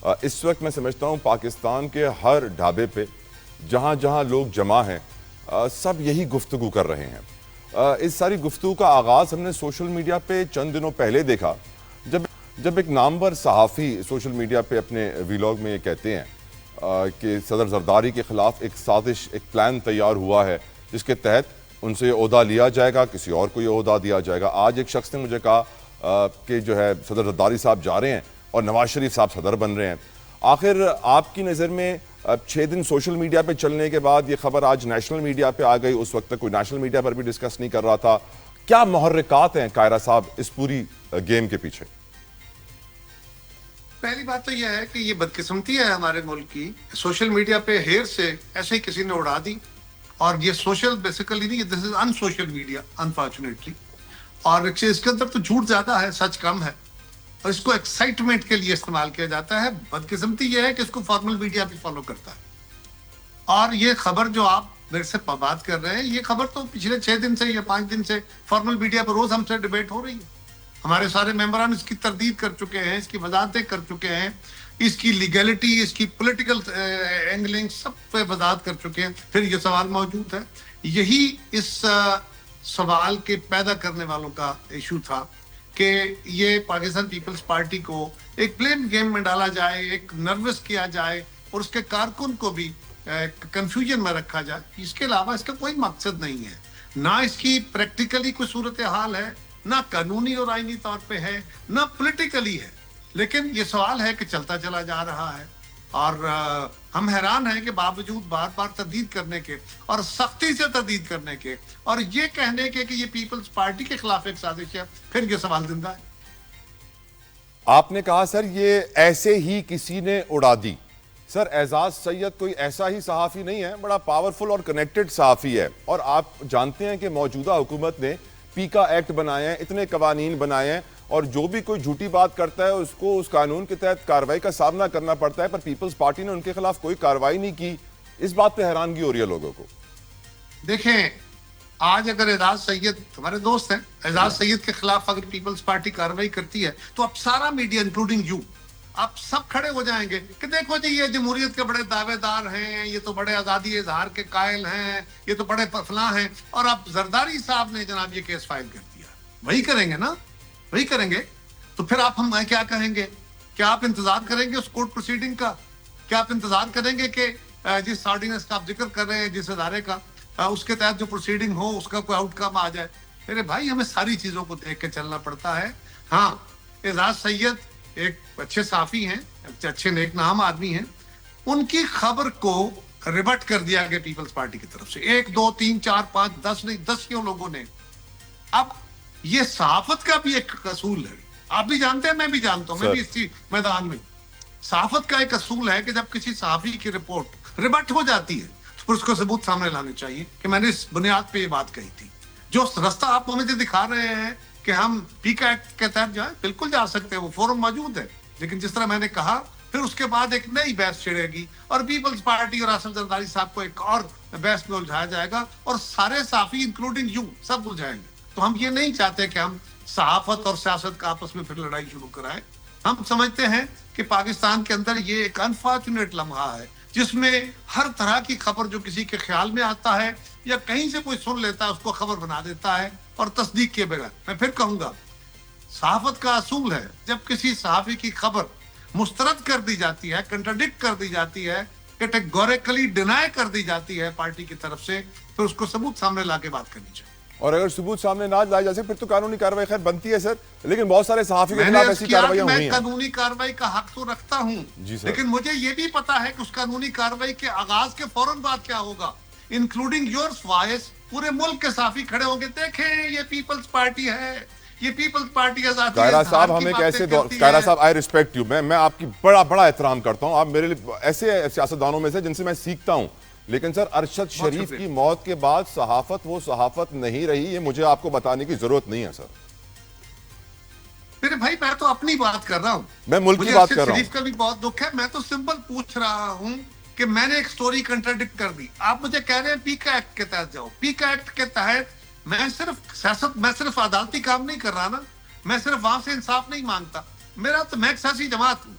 اس وقت میں سمجھتا ہوں پاکستان کے ہر ڈھابے پہ جہاں جہاں لوگ جمع ہیں سب یہی گفتگو کر رہے ہیں۔ اس ساری گفتگو کا آغاز ہم نے سوشل میڈیا پہ چند دنوں پہلے دیکھا جب ایک نامور صحافی سوشل میڈیا پہ اپنے ویلاگ میں یہ کہتے ہیں کہ صدر زرداری کے خلاف ایک سازش، ایک پلان تیار ہوا ہے جس کے تحت ان سے یہ عہدہ لیا جائے گا، کسی اور کو یہ عہدہ دیا جائے گا۔ آج ایک شخص نے مجھے کہا کہ جو ہے صدر زرداری صاحب جا رہے ہیں اور نواز شریف صاحب صدر بن رہے ہیں۔ آخر آپ کی نظر میں 6 دن سوشل میڈیا پہ چلنے کے بعد یہ خبر آج نیشنل میڈیا پہ آ گئی، اس وقت تک کوئی نیشنل میڈیا پر بھی ڈسکس نہیں کر رہا تھا، کیا محرکات ہیں قاہرہ صاحب اس پوری گیم کے پیچھے؟ پہلی بات تو یہ ہے کہ یہ بدقسمتی ہے ہمارے ملک کی، سوشل میڈیا پہ ہیر سے ایسے ہی کسی نے اڑا دی، اور یہ سوشل بیسیکلی نہیں، دس از ان سوشل میڈیا انفارچونیٹلی، اور اس کے اندر تو جھوٹ زیادہ ہے، سچ کم ہے، اور اس کو ایکسائٹمنٹ کے لیے استعمال کیا جاتا ہے۔ بدقسمتی یہ ہے کہ اس کو فارمل میڈیا بھی فالو کرتا ہے، اور یہ خبر جو آپ میرے سے بات کر رہے ہیں، یہ خبر تو پچھلے 6 دن سے یا 5 دن سے فارمل میڈیا پر روز ہم سے ڈیبیٹ ہو رہی ہے۔ ہمارے سارے ممبران اس کی تردید کر چکے ہیں، اس کی وضاحتیں کر چکے ہیں، اس کی لیگلٹی، اس کی پولیٹیکل اینگلنگ سب پہ وضاحت کر چکے ہیں۔ پھر یہ سوال موجود ہے، یہی اس سوال کے پیدا کرنے والوں کا ایشو تھا کہ یہ پاکستان پیپلز پارٹی کو ایک بلیم گیم میں ڈالا جائے، ایک نروس کیا جائے، اور اس کے کارکن کو بھی کنفیوژن میں رکھا جائے۔ اس کے علاوہ اس کا کوئی مقصد نہیں ہے، نہ اس کی پریکٹیکلی کوئی صورتحال ہے، نہ قانونی اور آئینی طور پہ ہے، نہ پولیٹیکلی ہے، لیکن یہ سوال ہے کہ چلتا چلا جا رہا ہے، اور ہم حیران ہیں کہ باوجود بار بار تردید کرنے کے اور سختی سے تردید کرنے کے اور یہ کہنے کے کہ یہ پیپلز پارٹی کے خلاف ایک سازش ہے، پھر یہ سوال زندہ ہے۔ آپ نے کہا سر یہ ایسے ہی کسی نے اڑا دی۔ سر اعزاز سید کوئی ایسا ہی صحافی نہیں ہے، بڑا پاورفل اور کنیکٹڈ صحافی ہے، اور آپ جانتے ہیں کہ موجودہ حکومت نے پیکا ایکٹ بنائے ہیں، اتنے قوانین بنائے ہیں، اور جو بھی کوئی جھوٹی بات کرتا ہے اس کو اس قانون کے تحت کارروائی کا سامنا کرنا پڑتا ہے، پر پیپلز پارٹی نے ان کے خلاف کوئی کارروائی نہیں کی۔ اس بات پہ حیرانگی ہو رہی ہے لوگوں کو۔ دیکھیں، آج اگر اعزاز سید ہمارے دوست ہیں، اعزاز سید کے خلاف اگر پیپلز پارٹی کارروائی کرتی ہے تو اب سارا میڈیا انکلوڈنگ یو، آپ سب کھڑے ہو جائیں گے کہ دیکھو جی یہ جمہوریت کے بڑے دعوے دار ہیں، یہ تو بڑے آزادی اظہار کے قائل ہیں، یہ تو بڑے فلاں ہیں، اور اب زرداری صاحب نے جناب یہ کیس فائل کر دیا۔ وہی کریں گے نا، وہی کریں گے، تو پھر آپ ہم کیا کہیں گے؟ کیا آپ انتظار کریں گے اس کورٹ پروسیڈنگ کا؟ کیا آپ انتظار کریں گے کہ جس آرڈیننس کا آپ ذکر کر رہے ہیں، جس ادارے کا، اس کے تحت جو پروسیڈنگ ہو اس کا کوئی آؤٹ کم آ جائے؟ میرے بھائی ہمیں ساری چیزوں کو دیکھ کے چلنا پڑتا ہے۔ ہاں، اعزاز سید ایک اچھے صحافی ہیں، اچھے نیک نام آدمی ہیں، ان کی خبر کو ریبٹ کر دیا گیا پیپلز پارٹی کی طرف سے، 1 2 3 4 5 10 نہیں 10 لوگوں نے۔ اب یہ صحافت کا بھی ایک اصول ہے، آپ بھی جانتے ہیں، میں بھی جانتا ہوں، میں بھی اسی میدان میں۔ صحافت کا ایک اصول ہے کہ جب کسی صحافی کی رپورٹ ریبٹ ہو جاتی ہے تو پھر اس کو ثبوت سامنے لانے چاہیے کہ میں نے اس بنیاد پہ یہ بات کہی تھی۔ جو رستہ آپ مجھے دکھا رہے ہیں کہ ہم پیکا ایکٹ کے تحت جائیں، بالکل جا سکتے ہیں، وہ فورم موجود ہے، لیکن جس طرح میں نے کہا پھر اس کے بعد ایک نئی بحث چھڑے گی اور پیپلز پارٹی اور آصف زرداری صاحب کو ایک اور بحث میں الجھایا جائے گا، اور سارے صحافی انکلوڈنگ یو سب الجھائیں گے۔ تو ہم یہ نہیں چاہتے کہ ہم صحافت اور سیاست کا آپس میں پھر لڑائی شروع کرائیں۔ ہم سمجھتے ہیں کہ پاکستان کے اندر یہ ایک انفارچونیٹ لمحہ ہے جس میں ہر طرح کی خبر جو کسی کے خیال میں آتا ہے یا کہیں سے کوئی سن لیتا ہے اس کو خبر بنا دیتا ہے اور تصدیق کیے بغیر۔ میں پھر کہوں گا، صحافت کا اصول ہے جب کسی صحافی کی خبر مسترد کر دی جاتی ہے، کنٹراڈکٹ کر دی جاتی ہے، کیٹیگوریکلی ڈینائی کر دی جاتی ہے پارٹی کی طرف سے، پھر اس کو ثبوت سامنے لا کے بات کرنی چاہیے۔ اور اگر ثبوت سامنے نہ لائی جا سکے پھر تو قانونی کارروائی خیر بنتی ہے سر، لیکن بہت سارے صحافی کے خلاف ایسی کارروائیاں ہوئی ہیں۔ میں قانونی کارروائی کا حق تو رکھتا ہوں، لیکن مجھے یہ بھی پتا ہے کہ اس قانونی کارروائی کے آغاز کے فوراً بعد کیا ہوگا، انکلوڈنگ یورس وائس، پورے ملک کے صحافی کھڑے ہوں گے، دیکھیں یہ پیپلز پارٹی ہے، یہ پیپلز پارٹی آزادی قاہرہ صاحب ہم ایک ایسے قاہرہ صاحب آئی ریسپیکٹ یو، میں آپ کی بڑا احترام کرتا ہوں، آپ میرے لیے ایسے سیاستدانوں میں سے جن سے میں سیکھتا ہوں، لیکن سر ارشد شریف کی موت کے بعد صحافت وہ صحافت نہیں رہی، یہ مجھے آپ کو بتانے کی ضرورت نہیں ہے سر۔ میرے بھائی میں تو اپنی بات کر رہا ہوں، میں ملک کی بات کر رہا ہوں۔ شریف کا بھی بہت دکھ ہے، میں تو سمپل پوچھ رہا ہوں کہ میں نے ایک سٹوری کنٹراڈکٹ کر دی، آپ مجھے کہہ رہے ہیں پیکا ایکٹ کے تحت جاؤ۔ پیکا ایکٹ کے تحت میں صرف عدالتی کام نہیں کر رہا نا، میں صرف وہاں سے انصاف نہیں مانگتا، میں ایک سیاسی جماعت ہوں،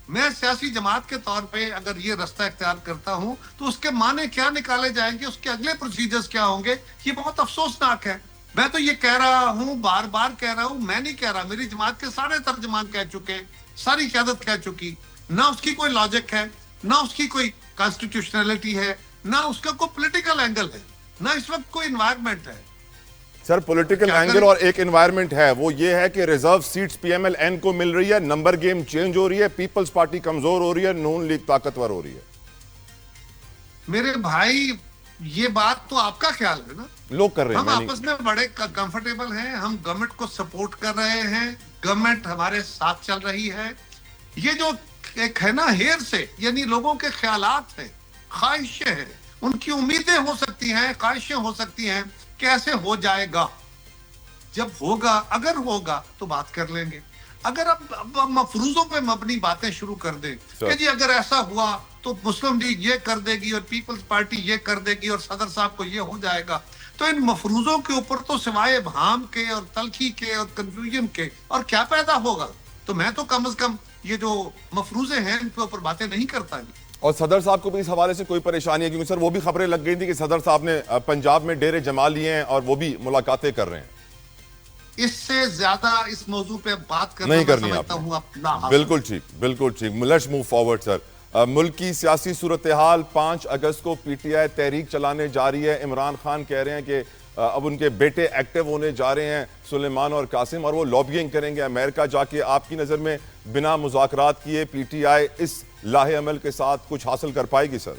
میں سیاسی جماعت کے طور پہ اگر یہ رستہ اختیار کرتا ہوں تو اس کے معنی کیا نکالے جائیں گے, اس کے اگلے پروسیجرز کیا ہوں گے, یہ بہت افسوسناک ہے. میں تو یہ کہہ رہا ہوں, بار بار کہہ رہا ہوں, میں نہیں کہہ رہا, میری جماعت کے سارے ترجمان کہہ چکے, ساری قیادت کہہ چکی. نہ اس کی کوئی لاجک ہے, نہ اس کی کوئی کانسٹیٹیوشنلٹی ہے, نہ اس کا کوئی پولیٹیکل اینگل ہے, نہ اس وقت کوئی انوائرمنٹ ہے. سر پولیٹیکل اینگل اور ایک انوائرمنٹ ہے, وہ یہ ہے کہ reserve seats P M L N کو مل رہی ہے, نمبر گیم چینج ہو رہی ہے, پیپلز پارٹی کمزور ہو رہی ہے, نون لیگ طاقتور ہو رہی ہے. میرے بھائی یہ بات تو آپ کا خیال ہے نا, لوگ کر رہے ہیں, ہم آپس میں بڑے کمفرٹیبل ہیں, ہم گورنمنٹ کو سپورٹ کر رہے ہیں, گورنمنٹ ہمارے ساتھ چل رہی ہے. یہ جو ایک ہے نا ہیر سے, یعنی لوگوں کے خیالات ہیں, خواہشیں ہیں, ان کی امیدیں ہو سکتی ہیں, خواہشیں ہو سکتی ہیں کہ ایسے ہو جائے گا. جب ہوگا, اگر ہوگا تو بات کر لیں گے. اگر اب مفروضوں پہ مبنی باتیں شروع کر دیں کہ جی اگر ایسا ہوا تو مسلم لیگ یہ کر دے گی اور پیپلز پارٹی یہ کر دے گی اور صدر صاحب کو یہ ہو جائے گا, تو ان مفروضوں کے اوپر تو سوائے ابہام کے اور تلخی کے اور کنفیوژن کے اور کیا پیدا ہوگا. تو میں تو کم از کم یہ جو مفروضے ہیں ان کے اوپر باتیں نہیں کرتا. اور صدر صاحب کو بھی اس حوالے سے کوئی پریشانی ہے, کیونکہ سر وہ بھی خبریں لگ گئی تھی کہ صدر صاحب نے پنجاب میں ڈیرے جما لیے ہیں اور وہ بھی ملاقاتیں کر رہے ہیں. اس سے زیادہ اس موضوع پہ بات کرنا نہیں میں کرنی سمجھتا ہوں اپنا. بالکل ٹھیک, بالکل ٹھیک. لیٹس موو فارورڈ سر. ملک کی سیاسی صورتحال 5 اگست کو پی ٹی آئی تحریک چلانے جا رہی ہے. عمران خان کہہ رہے ہیں کہ اب ان کے بیٹے ایکٹیو ہونے جا رہے ہیں, سلیمان اور قاسم, اور وہ لابینگ کریں گے امریکہ جا کے. آپ کی نظر میں بنا مذاکرات کیے پی ٹی آئی اس لاہے عمل کے ساتھ کچھ حاصل کر پائے گی سر؟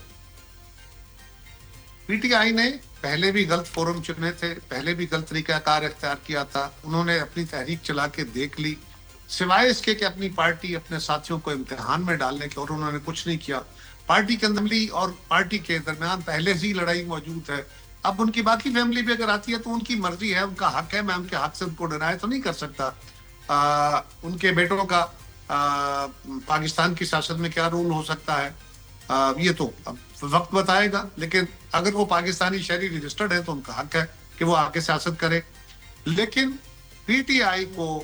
پی ٹی آئی نے پہلے بھی غلط فورم چنے تھے, پہلے بھی غلط طریقہ کار اختیار کیا تھا. انہوں نے اپنی تحریک چلا کے دیکھ لی, سوائے اس کے کہ اپنی پارٹی اپنے ساتھیوں کو امتحان میں ڈالنے کے, اور انہوں نے کچھ نہیں کیا. پارٹی کے اندر اور پارٹی کے درمیان پہلے سے ہی لڑائی موجود ہے. اب ان کی باقی فیملی بھی اگر آتی ہے تو ان کی مرضی ہے, ان کا حق ہے, میں ان کے حق سے ان کو ڈینائی تو نہیں کر سکتا. ان کے بیٹوں کا پاکستان کی سیاست میں کیا رول ہو سکتا ہے یہ تو اب وقت بتائے گا, لیکن اگر وہ پاکستانی شہری رجسٹرڈ ہے تو ان کا حق ہے کہ وہ آگے سیاست کرے. لیکن پی ٹی آئی کو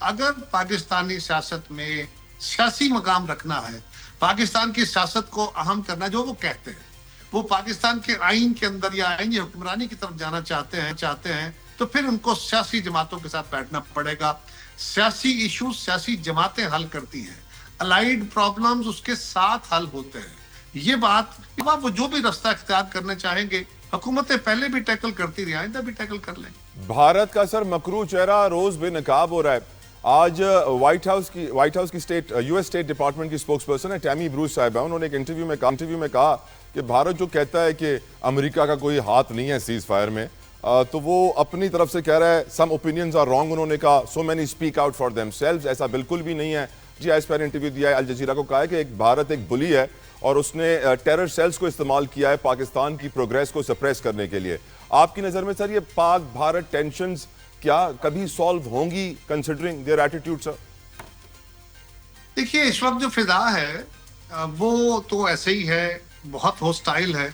اگر پاکستانی سیاست میں سیاسی مقام رکھنا ہے, پاکستان کی سیاست کو اہم کرنا, جو وہ کہتے ہیں وہ پاکستان کے آئین کے اندر یا آئین حکمرانی کی طرف جانا چاہتے ہیں تو پھر ان کو سیاسی جماعتوں کے ساتھ بیٹھنا پڑے گا. سیاسی ایشوز سیاسی جماعتیں حل کرتی ہیں, الائیڈ پرابلمز اس کے ساتھ حل ہوتے ہیں. یہ بات وہ جو بھی رستہ اختیار کرنا چاہیں گے, حکومتیں پہلے بھی ٹیکل کرتی رہی, آئندہ بھی ٹیکل کر لیں. بھارت کا سر مکروہ چہرہ روز بے نقاب ہو رہا ہے. آج وائٹ ہاؤس کی یو ایس اسٹیٹ ڈپارٹمنٹ کی اسپوکس پرسن ہے ٹیمی بروس صاحبہ, انہوں نے ایک انٹرویو میں کہا کہ بھارت جو کہتا ہے کہ امریکہ کا کوئی ہاتھ نہیں ہے سیز فائر میں, تو وہ اپنی طرف سے کہہ رہا ہے سم اوپینینز آر رانگ. انہوں نے کہا so many speak out for them selves, ایسا بالکل بھی نہیں ہے. جی ایس پر انٹرویو دیا ہے, الجزیرہ کو کہا ہے کہ بھارت ایک بلی ہے اور اس نے ٹیرر سیلز کو استعمال کیا ہے پاکستان کی پروگریس کو سپریس کرنے کے لیے. آپ کی نظر میں سر یہ پاک بھارت ٹینشنز کیا کبھی سالو ہوں گی کنسیڈرنگ دیئر ایٹیٹیوڈ سر؟ دیکھیے اس وقت جو فضا ہے وہ تو ایسے ہی ہے, بہت ہوسٹائل ہے.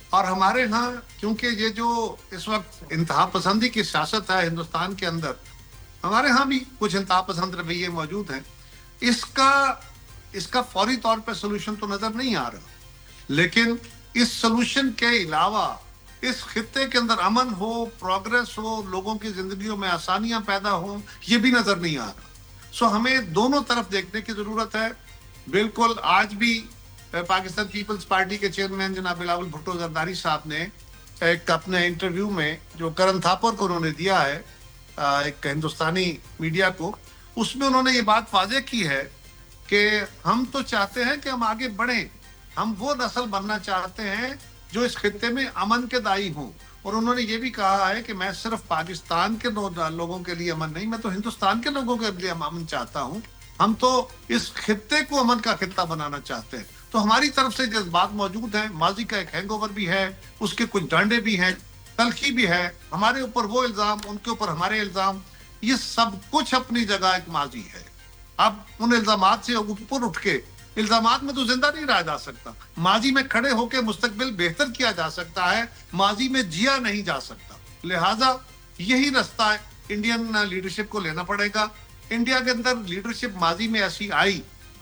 اور ہمارے ہاں کیونکہ یہ جو اس وقت انتہا پسندی کی سیاست ہے ہندوستان کے اندر, ہمارے ہاں بھی کچھ انتہا پسند رویے موجود ہیں. اس کا فوری طور پہ سلوشن تو نظر نہیں آ رہا, لیکن اس سلوشن کے علاوہ اس خطے کے اندر امن ہو, پروگریس ہو, لوگوں کی زندگیوں میں آسانیاں پیدا ہوں, یہ بھی نظر نہیں آ رہا. سو ہمیں دونوں طرف دیکھنے کی ضرورت ہے. بالکل آج بھی پاکستان پیپلز پارٹی کے چیئرمین جناب بلاول بھٹو زرداری صاحب نے ایک اپنے انٹرویو میں جو کرن تھاپر کو انہوں نے دیا ہے ایک ہندوستانی میڈیا کو, اس میں انہوں نے یہ بات واضح کی ہے کہ ہم تو چاہتے ہیں کہ ہم آگے بڑھیں, ہم وہ نسل بننا چاہتے ہیں جو اس خطے میں امن کے دائی ہوں. اور انہوں نے یہ بھی کہا ہے کہ میں صرف پاکستان کے لوگوں کے لیے امن نہیں, میں تو ہندوستان کے لوگوں کے لیے امن چاہتا ہوں. ہم تو اس خطے کو امن کا خطہ بنانا چاہتے ہیں. تو ہماری طرف سے جذبات موجود ہیں, ماضی کا ایک ہینگ اوور بھی ہے, اس کے کچھ ڈانڈے بھی ہیں, تلخی بھی ہے, ہمارے اوپر وہ الزام, ان کے اوپر ہمارے الزام, یہ سب کچھ اپنی جگہ ایک ماضی ہے. اب ان الزامات سے اوپر اٹھ کے, الزامات میں تو زندہ نہیں رہا جا سکتا, ماضی میں کھڑے ہو کے مستقبل بہتر کیا جا سکتا ہے, ماضی میں جیا نہیں جا سکتا. لہٰذا یہی رستہ انڈین لیڈرشپ کو لینا پڑے گا. انڈیا کے اندر لیڈرشپ ماضی میں ایسی آئی,